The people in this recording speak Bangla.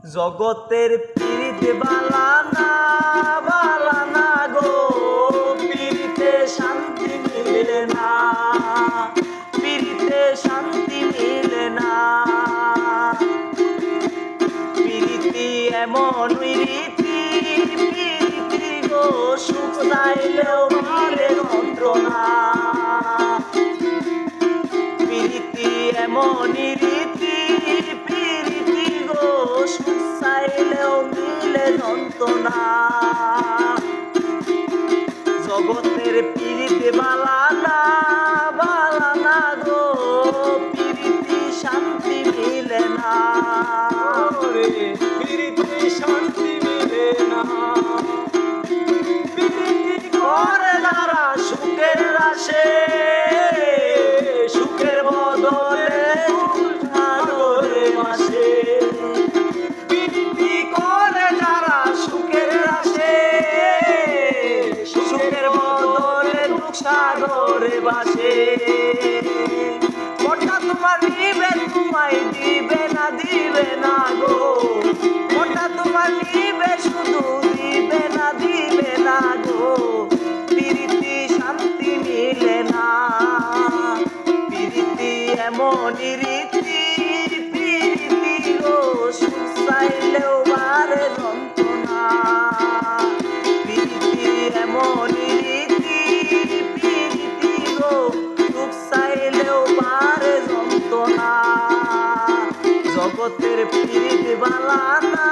জগতের পীড়িতে বালানা বালানা গো, পীড়িতে শান্তি মিলে না, পীড়িতে শান্তি মিলে না। পীড়িতি এমন রীতি, পীড়িতি গো সুখ চাইলেও মিলে যন্ত্রণা। পীড়িতি এমন রীতি, পীড়িতি গো সুখ চাইলেও মিলে যন্ত্রণা। জগতের পীড়িতে বালানা বালানা গো, পীড়িতি শান্তি মিলে না, পীড়িতি শান্তি মিলে না। পীড়িতি করে যারা সুখের আসে, সুখের বদলে সাগরে মাসে। পীড়িতি করে যারা সুখের আসে, সুখের বদলে দুঃখ সাগরে বাসে। ওটা তোমার নিবে, তোমায় দিবে না, দিবে না গো। ওটা তোমার নিবে, শুধু দিবে না, দিবে না গো। পীড়িতি শান্তি মিলে না, পীড়িতি এমন রীতি, পীড়িতি গো সুখ চাইলেও বারে যন্ত্রণা। পীড়িতি এমন রীতি, পীড়িতি গো সুখ চাইলেও বারে যন্ত্রণা। জগতের পীড়িতি বালানা